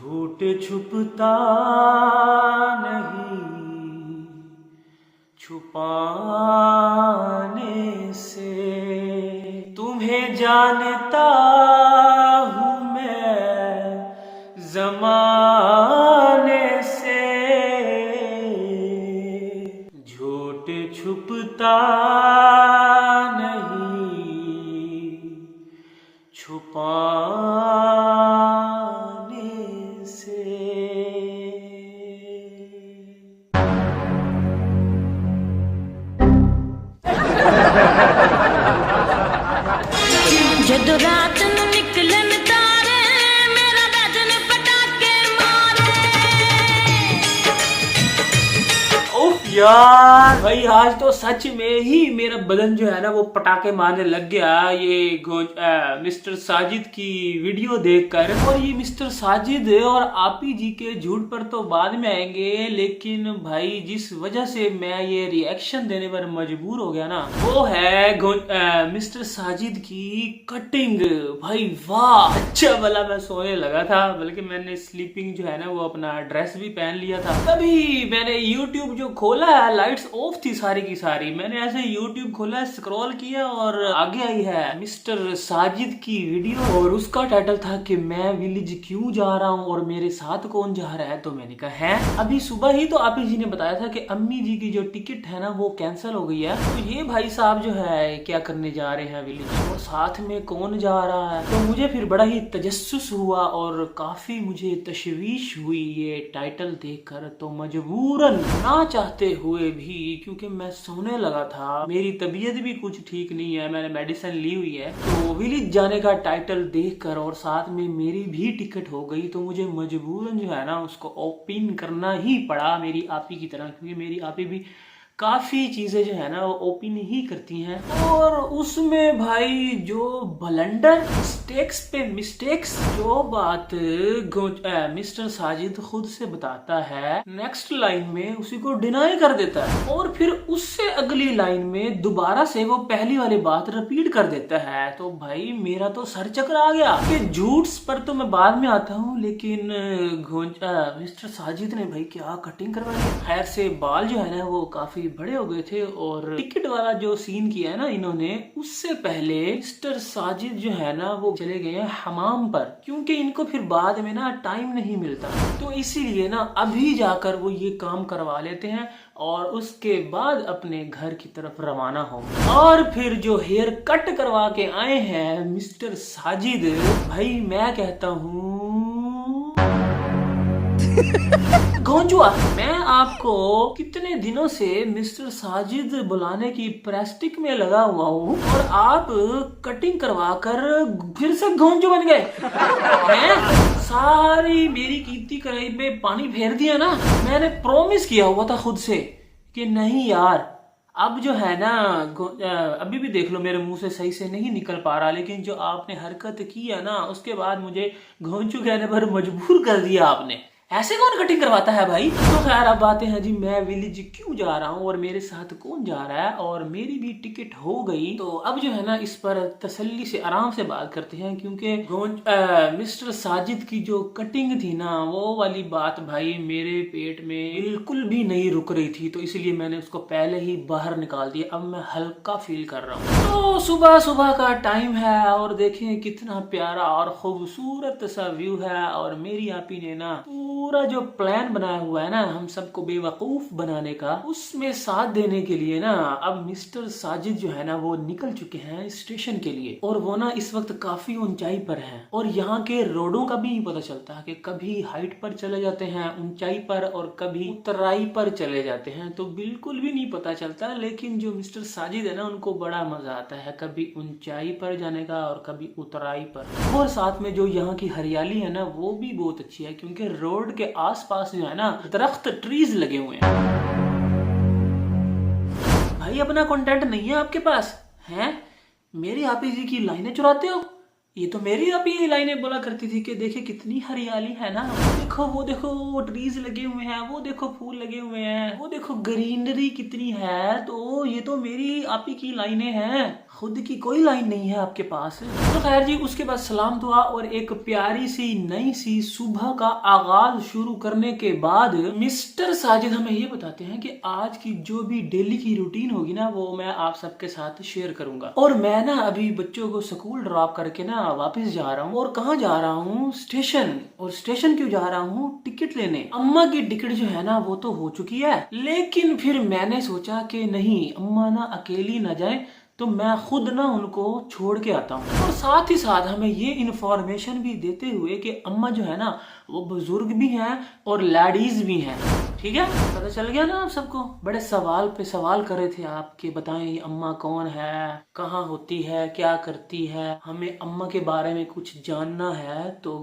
झूठ छुपता नहीं छुपाने से, तुम्हें जानता हूँ मैं जमाने से। झूठ छुपता नहीं छुपाने से। जदों रात नूं निकलन तारे, मेरा बदन पटाके मारे। उफ यार भाई, आज तो सच में ही मेरा बदन जो है ना वो पटाखे मारने लग गया ये मिस्टर साजिद की वीडियो देखकर। और ये मिस्टर साजिद और आपी जी के झूठ पर तो बाद में आएंगे, लेकिन भाई जिस वजह से मैं ये रिएक्शन देने पर मजबूर हो गया ना, वो है मिस्टर साजिद की कटिंग। भाई वाह, अच्छा भला मैं सोने लगा था, बल्कि मैंने स्लीपिंग जो है ना वो अपना ड्रेस भी पहन लिया था। तभी मैंने यूट्यूब जो खोला है, लाइट्स ऑफ थी सारी की सारी, मैंने ऐसे यूट्यूब खोला, स्क्रॉल किया और आगे आई है मिस्टर साजिद की वीडियो। और उसका टाइटल था कि मैं विलेज क्यों जा रहा हूँ और मेरे साथ कौन जा रहा है। तो मैंने कहा है, अभी सुबह ही तो आपी जी ने बताया था कि अम्मी जी की जो टिकट है ना वो कैंसिल हो गई है, तो ये भाई साहब जो है क्या करने जा रहे हैं विलेज, और साथ में कौन जा रहा है। तो मुझे फिर बड़ा ही तजस्सुस हुआ और काफी मुझे तशवीश हुई ये टाइटल देखकर। तो मजबूरन ना चाहते हुए भी, क्योंकि मैं सोने लगा था, मेरी तबीयत भी कुछ ठीक नहीं है, मैंने मेडिसिन ली हुई है, तो विलेज जाने का टाइटल देखकर और साथ में मेरी भी टिकट हो गई, तो मुझे मजबूरन जो है ना उसको ओपन करना ही पड़ा मेरी आपी की तरह, क्योंकि मेरी आपी भी काफी चीजें जो है ना वो ओपन ही करती हैं। और उसमें भाई जो ब्लंडर, मिस्टेक्स पे मिस्टेक्स, जो बात मिस्टर साजिद खुद से बताता है, नेक्स्ट लाइन में उसी को डिनाई कर देता है, और फिर उससे अगली लाइन में दोबारा से वो पहली वाली बात रिपीट कर देता है। तो भाई मेरा तो सर चक्कर आ गया कि झूठ पर तो मैं बाद में आता हूँ, लेकिन मिस्टर साजिद ने भाई क्या कटिंग करवाई। खैर से बाल जो है ना वो काफी बड़े हो गए थे, और टिकट वाला जो सीन किया है ना इन्होंने, उससे पहले मिस्टर साजिद जो है ना वो चले गए हैं हमाम पर, क्योंकि इनको फिर बाद में ना टाइम नहीं मिलता, तो इसीलिए ना अभी जाकर वो ये काम करवा लेते हैं और उसके बाद अपने घर की तरफ रवाना हो। और फिर जो हेयर कट करवा के आए हैं मिस्टर साजिद, भाई मैं कहता हूँ गोंजुआ, मैं आपको कितने दिनों से मिस्टर साजिद बुलाने की प्रेस्टिक में लगा हुआ हूँ, और आप कटिंग करवा कर फिर से गोंजू बन गए हैं? सारी मेरी कीर्ति कराई में पानी फेर दिया ना। मैंने प्रॉमिस किया हुआ था खुद से कि नहीं यार, अब जो है ना अभी भी देख लो मेरे मुंह से सही से नहीं निकल पा रहा, लेकिन जो आपने हरकत की है ना उसके बाद मुझे गोंचू कहने पर मजबूर कर दिया आपने। ऐसे कौन कटिंग करवाता है भाई। तो खैर अब बातें हैं जी, मैं विलेज क्यों जा रहा हूँ और मेरे साथ कौन जा रहा है, और मेरी भी टिकट हो गई। तो अब जो है ना इस पर तसल्ली से आराम से बात करते हैं, क्योंकि मिस्टर साजिद की जो कटिंग थी ना वो वाली बात भाई मेरे पेट में बिल्कुल भी नहीं रुक रही थी, तो इसलिए मैंने उसको पहले ही बाहर निकाल दिया। अब मैं हल्का फील कर रहा हूँ। तो सुबह सुबह का टाइम है और देखें कितना प्यारा और खूबसूरत सा व्यू है, और मेरी आपी ने ना पूरा जो प्लान बनाया हुआ है ना हम सबको बेवकूफ बनाने का, उसमें साथ देने के लिए ना अब मिस्टर साजिद जो है ना वो निकल चुके हैं स्टेशन के लिए, और वो ना इस वक्त काफी ऊंचाई पर हैं, और यहाँ के रोडों का भी नहीं पता चलता कि कभी हाइट पर चले जाते हैं ऊंचाई पर और कभी उतराई पर चले जाते हैं, तो बिल्कुल भी नहीं पता चलता। लेकिन जो मिस्टर साजिद है ना उनको बड़ा मजा आता है कभी ऊंचाई पर जाने का और कभी उतराई पर, और साथ में जो यहाँ की हरियाली है ना वो भी बहुत अच्छी है, क्योंकि रोड के आसपास जो है ना दरख्त, ट्रीज लगे हुए हैं। भाई अपना कंटेंट नहीं है आपके पास हैं? मेरी आपी जी की लाइनें चुराते हो। ये तो मेरी आपी लाइनें बोला करती थी कि देखिए कितनी हरियाली है ना, वो देखो वो ट्रीज लगे हुए हैं, वो देखो फूल लगे हुए हैं, वो देखो ग्रीनरी कितनी है। तो ये तो मेरी आपी की लाइनें हैं। खुद की कोई लाइन नहीं है आपके पास। तो खैर जी, उसके बाद सलाम दुआ और एक प्यारी सी नई सी सुबह का आगाज शुरू करने के बाद मिस्टर साजिद हमें ये बताते हैं कि आज की जो भी डेली की रूटीन होगी ना, वो मैं आप सबके साथ शेयर करूंगा। और मैं ना अभी बच्चों को स्कूल ड्रॉप करके ना वापस जा रहा हूँ। और कहाँ जा रहा हूँ? स्टेशन। और स्टेशन क्यों जा रहा हूँ? टिकट लेने। अम्मा की टिकट जो है ना वो तो हो चुकी है, लेकिन फिर मैंने सोचा कि नहीं, अम्मा ना अकेली ना जाए, तो मैं खुद ना उनको छोड़ के आता हूँ। और साथ ही साथ हमें ये इन्फॉर्मेशन भी देते हुए कि अम्मा जो है ना वो बुजुर्ग भी हैं और लेडीज भी हैं। ठीक है, पता चल गया ना आप सबको? बड़े सवाल पे सवाल कर रहे थे आपके, बताएं ये अम्मा कौन है, कहाँ होती है, क्या करती है, हमें अम्मा के बारे में कुछ जानना है। तो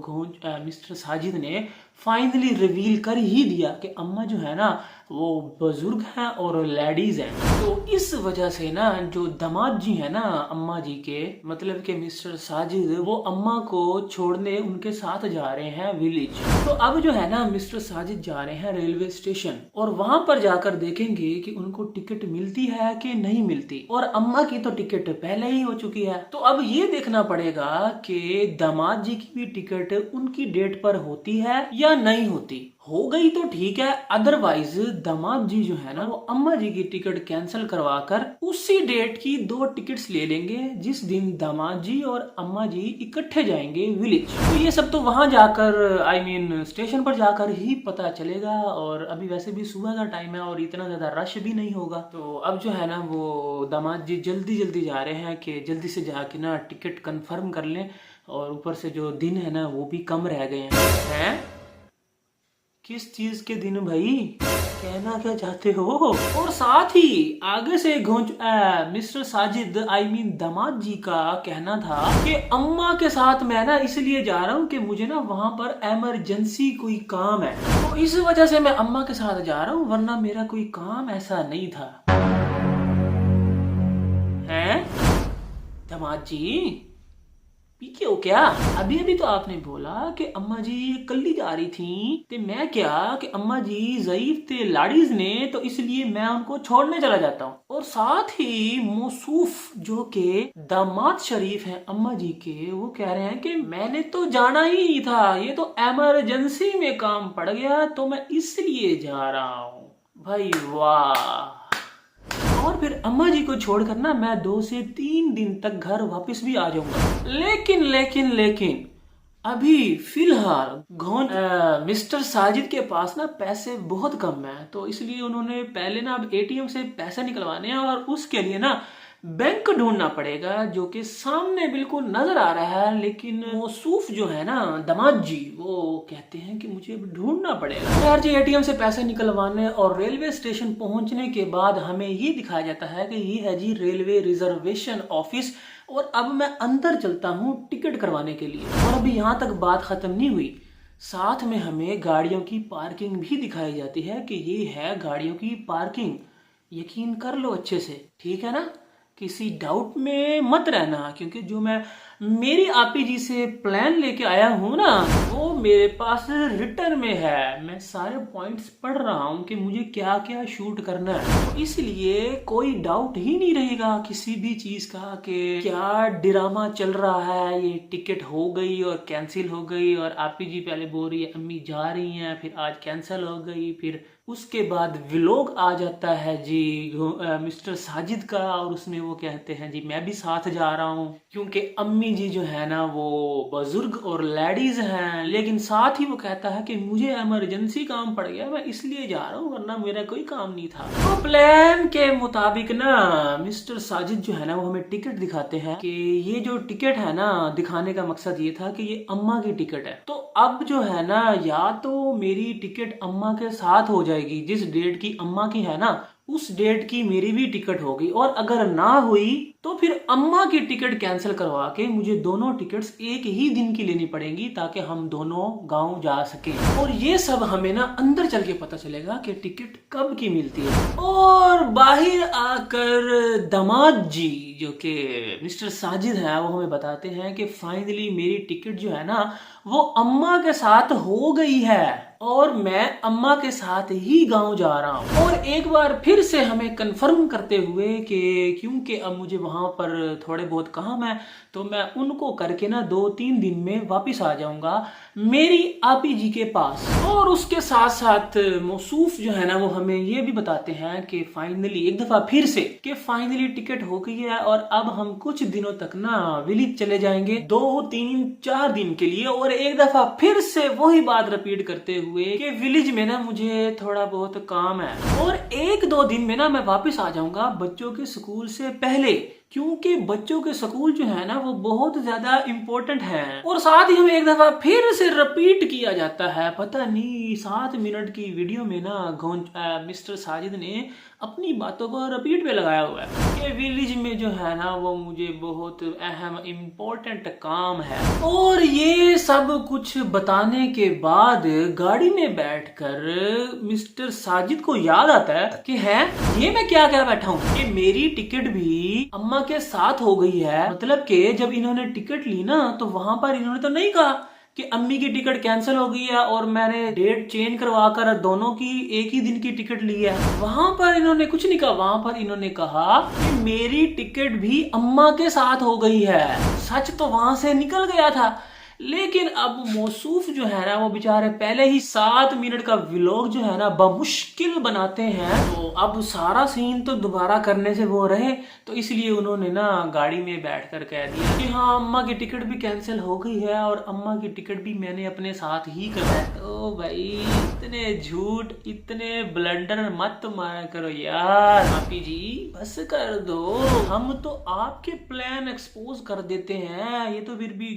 मिस्टर साजिद ने फाइनली रिवील कर ही दिया कि अम्मा जो है ना वो बुजुर्ग हैं और लेडीज हैं। तो इस वजह से ना जो दामाद जी है ना अम्मा जी के, मतलब कि मिस्टर साजिद, वो अम्मा को छोड़ने उनके साथ जा रहे हैं विलेज। तो अब जो है ना मिस्टर साजिद जा रहे हैं रेलवे स्टेशन, और वहां पर जाकर देखेंगे कि उनको टिकट मिलती है कि नहीं मिलती। और अम्मा की तो टिकट पहले ही हो चुकी है, तो अब ये देखना पड़ेगा कि दामाद जी की भी टिकट उनकी डेट पर होती है या नहीं होती। हो गई तो ठीक है, अदरवाइज दामाद जी जो है ना वो अम्मा जी की टिकट कैंसिल करवाकर उसी डेट की 2 टिकट्स ले लेंगे जिस दिन दामाद जी और अम्मा जी इकट्ठे जाएंगे विलेज। तो ये सब तो वहां जाकर स्टेशन पर जाकर ही पता चलेगा। और अभी वैसे भी सुबह का टाइम है और इतना ज्यादा रश भी नहीं होगा। तो अब जो है ना वो दामाद जी जल्दी जल्दी जा रहे हैं कि जल्दी से जाके ना टिकट कंफर्म कर लें, और ऊपर से जो दिन है ना वो भी कम रह गए हैं। किस चीज के दिन भाई, कहना क्या चाहते हो? और साथ ही आगे से मिस्टर साजिद दामाद जी का कहना था कि अम्मा के साथ मैं ना इसलिए जा रहा हूँ कि मुझे ना वहां पर इमरजेंसी कोई काम है, तो इस वजह से मैं अम्मा के साथ जा रहा हूँ, वरना मेरा कोई काम ऐसा नहीं था। हैं दामाद जी, पीके हो क्या? अभी अभी तो आपने बोला कि अम्मा जी कल्ली जा रही थी, ते मैं क्या कि अम्मा जी ज़ईफ थे लाड़ीज ने, तो इसलिए मैं उनको छोड़ने चला जाता हूँ। और साथ ही मौसूफ जो के दामाद शरीफ हैं अम्मा जी के, वो कह रहे हैं कि मैंने तो जाना ही नहीं था, ये तो इमरजेंसी में काम पड़ गया, तो मैं इसलिए जा रहा हूँ। भाई वाह। और फिर अम्मा जी को छोड़कर ना मैं 2 से 3 दिन तक घर वापस भी आ जाऊंगा। लेकिन लेकिन लेकिन अभी फिलहाल मिस्टर साजिद के पास ना पैसे बहुत कम है, तो इसलिए उन्होंने पहले ना अब एटीएम से पैसे निकलवाने हैं, और उसके लिए ना बैंक ढूंढना पड़ेगा, जो कि सामने बिल्कुल नजर आ रहा है। लेकिन मौसूफ जो है ना दामाद जी, वो कहते हैं कि मुझे ढूंढना पड़ेगा। यार जी, एटीएम से पैसे निकलवाने और रेलवे स्टेशन पहुंचने के बाद हमें ये दिखाया जाता है कि ये है जी रेलवे रिजर्वेशन ऑफिस, और अब मैं अंदर चलता हूँ टिकट करवाने के लिए। और अभी यहाँ तक बात खत्म नहीं हुई, साथ में हमें गाड़ियों की पार्किंग भी दिखाई जाती है कि ये है गाड़ियों की पार्किंग। यकीन कर लो अच्छे से, ठीक है ना? किसी डाउट में मत रहना, क्योंकि जो मैं मेरी आपी जी से प्लान लेके आया हूँ ना, वो मेरे पास रिटर्न में है। मैं सारे पॉइंट्स पढ़ रहा हूँ कि मुझे क्या क्या शूट करना है, तो इसलिए कोई डाउट ही नहीं रहेगा किसी भी चीज का कि क्या ड्रामा चल रहा है। ये टिकट हो गई और कैंसिल हो गई, और आपी जी पहले बोल रही है अम्मी जा रही हैं, फिर आज कैंसिल हो गई, फिर उसके बाद व्लॉग आ जाता है जी मिस्टर साजिद का, और उसमें वो कहते हैं जी मैं भी साथ जा रहा हूँ, क्योंकि अम्मी जी जो है ना वो बुजुर्ग और लेडीज हैं। लेकिन साथ ही वो कहता है कि मुझे इमरजेंसी काम पड़ गया, मैं इसलिए जा रहा हूँ, वरना मेरा कोई काम नहीं था। तो प्लान के मुताबिक ना मिस्टर साजिद जो है ना वो हमें टिकट दिखाते हैं कि ये जो टिकट है ना, दिखाने का मकसद ये था कि ये अम्मा की टिकट है। तो अब जो है ना, या तो मेरी टिकट अम्मा के साथ हो जाएगी, जिस डेट की अम्मा की है ना उस डेट की मेरी भी टिकट होगी, और अगर ना हुई तो फिर अम्मा की टिकट कैंसिल करवा के मुझे दोनों टिकट्स एक ही दिन की लेनी पड़ेंगी, ताकि हम दोनों गांव जा सके। और ये सब हमें ना अंदर चल के पता चलेगा कि टिकट कब की मिलती है। और बाहर आकर दामाद जी जो कि मिस्टर साजिद है, वो हमें बताते हैं कि फाइनली मेरी टिकट जो है ना वो अम्मा के साथ हो गई है। और मैं अम्मा के साथ ही गांव जा रहा हूँ। और एक बार फिर से हमें कंफर्म करते हुए कि क्योंकि अब मुझे वहां पर थोड़े बहुत काम है तो मैं उनको करके ना 2-3 दिन में वापस आ जाऊंगा मेरी आपी जी के पास। और उसके साथ साथ मौसूफ जो है ना वो हमें ये भी बताते हैं कि फाइनली एक दफा फिर से कि फाइनली टिकट हो गई है और अब हम कुछ दिनों तक ना विलेज चले जाएंगे 2-3-4 दिन के लिए। और एक दफा फिर से वही बात रिपीट करते हुए कि विलेज में ना मुझे थोड़ा बहुत काम है और 1-2 दिन में ना मैं वापस आ जाऊंगा बच्चों के स्कूल से पहले, क्योंकि बच्चों के स्कूल जो है ना वो बहुत ज्यादा इम्पोर्टेंट है। और साथ ही हमें एक दफा फिर से रिपीट किया जाता है, पता नहीं 7 मिनट की वीडियो में ना मिस्टर साजिद ने अपनी बातों को रिपीट पे लगाया हुआ है कि विलेज में जो है ना वो मुझे बहुत अहम इम्पोर्टेंट काम है। और ये सब कुछ बताने के बाद गाड़ी में बैठकर मिस्टर साजिद को याद आता है कि है ये मैं क्या कह बैठा हूँ कि मेरी टिकट भी अम्मा के साथ हो गई है। मतलब कि जब इन्होंने टिकट ली ना तो वहां पर इन्होंने तो नहीं कहा कि अम्मी की टिकट कैंसिल हो गई है और मैंने डेट चेंज करवा कर दोनों की एक ही दिन की टिकट ली है। वहां पर इन्होंने कुछ नहीं कहा, वहां पर इन्होंने कहा कि मेरी टिकट भी अम्मा के साथ हो गई है। सच तो वहां से निकल गया था, लेकिन अब मौसूफ जो है ना वो बेचारे पहले ही 7 मिनट का व्लॉग जो है ना बमुश्किल बनाते हैं, तो अब सारा सीन तो दोबारा करने से वो रहे, तो इसलिए उन्होंने ना गाड़ी में बैठकर कह दिया कि हाँ अम्मा की टिकट भी कैंसिल हो गई है और अम्मा की टिकट भी मैंने अपने साथ ही करवाई। तो भाई इतने झूठ इतने ब्लंडर मत मारा करो यार, आपी जी बस कर दो, हम तो आपके प्लान एक्सपोज कर देते हैं, ये तो फिर भी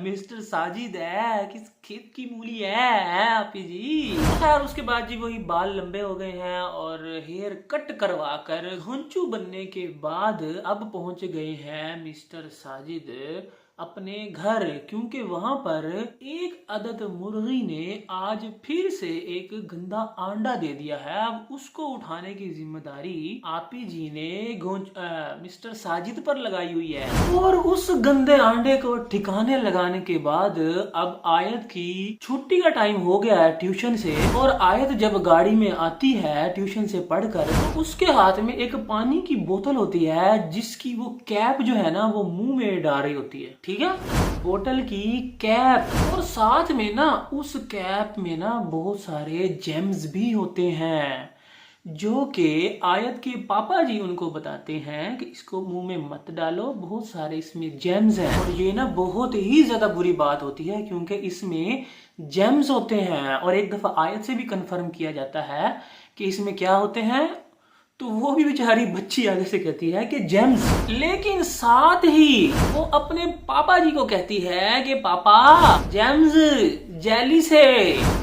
मिस्टर साजिद है, किस खेत की मूली है आपी जी। खैर उसके बाद जी वही बाल लंबे हो गए हैं और हेयर कट करवा कर घुंचू बनने के बाद अब पहुंच गए हैं मिस्टर साजिद अपने घर, क्योंकि वहां पर एक अदद मुर्गी ने आज फिर से एक गंदा अंडा दे दिया है। अब उसको उठाने की जिम्मेदारी आपी जी ने मिस्टर साजिद पर लगाई हुई है। और उस गंदे अंडे को ठिकाने लगाने के बाद अब आयत की छुट्टी का टाइम हो गया है ट्यूशन से, और आयत जब गाड़ी में आती है ट्यूशन से पढ़कर तो उसके हाथ में एक पानी की बोतल होती है जिसकी वो कैप जो है ना वो मुंह में डाल रही होती है, ठीक है, बोतल की कैप। और साथ में ना उस कैप में ना बहुत सारे जेम्स भी होते हैं जो कि आयत के पापा जी उनको बताते हैं कि इसको मुंह में मत डालो, बहुत सारे इसमें जेम्स हैं। और ये ना बहुत ही ज्यादा बुरी बात होती है क्योंकि इसमें जेम्स होते हैं। और एक दफा आयत से भी कंफर्म किया जाता है कि इसमें क्या होते हैं, तो वो भी बेचारी बच्ची आगे से कहती है कि जेम्स, लेकिन साथ ही वो अपने पापा जी को कहती है कि पापा जेम्स जेली से,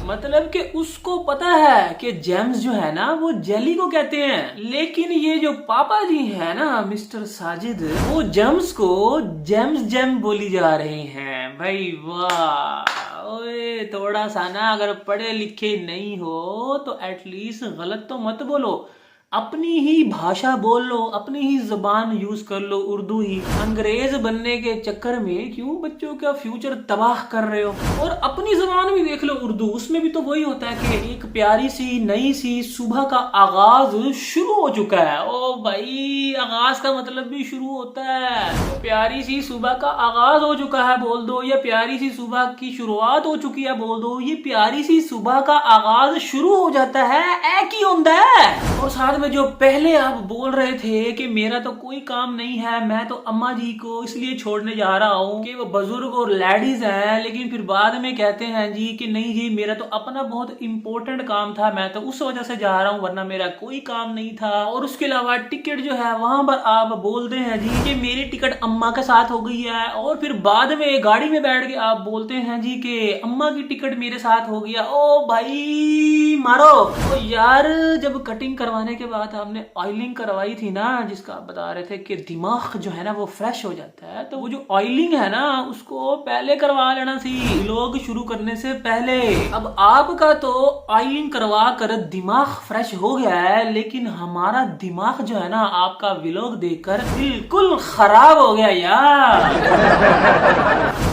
मतलब कि उसको पता है कि जेम्स जो है ना वो जेली को कहते हैं, लेकिन ये जो पापा जी है ना मिस्टर साजिद वो जेम्स को जेम्स जेम बोली जा रहे हैं। भाई वाह, ओए थोड़ा सा ना अगर पढ़े लिखे नहीं हो तो एटलीस्ट गलत तो मत बोलो, अपनी ही भाषा बोल लो, अपनी ही जुबान यूज कर लो, उर्दू ही। अंग्रेज बनने के चक्कर में क्यों बच्चों का फ्यूचर तबाह कर रहे हो। और अपनी जुबान भी देख लो उर्दू, उसमें भी तो वही होता है कि एक प्यारी सी नई सी सुबह का आगाज शुरू हो चुका है। ओ भाई आगाज का मतलब भी शुरू होता है, तो प्यारी सी सुबह का आगाज हो चुका है बोल दो, या प्यारी सी सुबह की शुरुआत हो चुकी है बोल दो, ये प्यारी सी सुबह का आगाज शुरू हो जाता है, एक ही होता है। और साथ में जो पहले आप बोल रहे थे कि मेरा तो कोई काम नहीं है, मैं तो अम्मा जी को इसलिए छोड़ने जा रहा हूँ कि वो बुजुर्ग और लेडीज हैं, लेकिन फिर बाद में कहते हैं जी कि नहीं जी मेरा तो अपना बहुत इंपॉर्टेंट काम था, मैं तो उस वजह से जा रहा हूँ वरना मेरा कोई काम नहीं था। और उसके अलावा टिकट जो है वहां पर आप बोलते हैं जी कि मेरी टिकट अम्मा के साथ हो गई है, और फिर बाद में गाड़ी में बैठ के आप बोलते हैं जी कि अम्मा की टिकट मेरे साथ हो गया। ओ भाई मारो। तो यार जब कटिंग करवाने के बाद हमने ऑयलिंग करवाई थी ना, जिसका आप बता रहे थे कि दिमाग जो है ना वो फ्रेश हो जाता है, तो वो जो ऑयलिंग है ना उसको पहले करवा लेना सी लोग शुरू करने से पहले। अब आपका तो ऑयलिंग करवा कर दिमाग फ्रेश हो गया है, लेकिन हमारा दिमाग जो है ना आपका व्लॉग देखकर बिल्कुल खराब हो गया यार।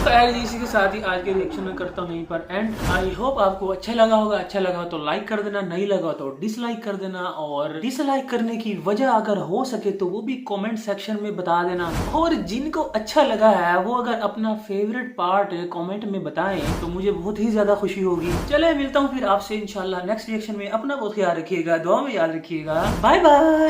खैर इसी के साथ ही आज के रिएक्शन में करता हूँ यहीं पर एंड। आई होप आपको अच्छा लगा होगा, अच्छा लगा तो लाइक कर देना, नहीं लगा तो डिसलाइक कर देना, और डिसलाइक करने की वजह अगर हो सके तो वो भी कमेंट सेक्शन में बता देना, और जिनको अच्छा लगा है वो अगर अपना फेवरेट पार्ट कमेंट में बताएं तो मुझे बहुत ही ज्यादा खुशी होगी। चले मिलता हूँ फिर आपसे इंशाल्लाह नेक्स्ट रिएक्शन में। अपना बहुत ख्याल रखिएगा, दुआ में याद रखिएगा, बाय बाय।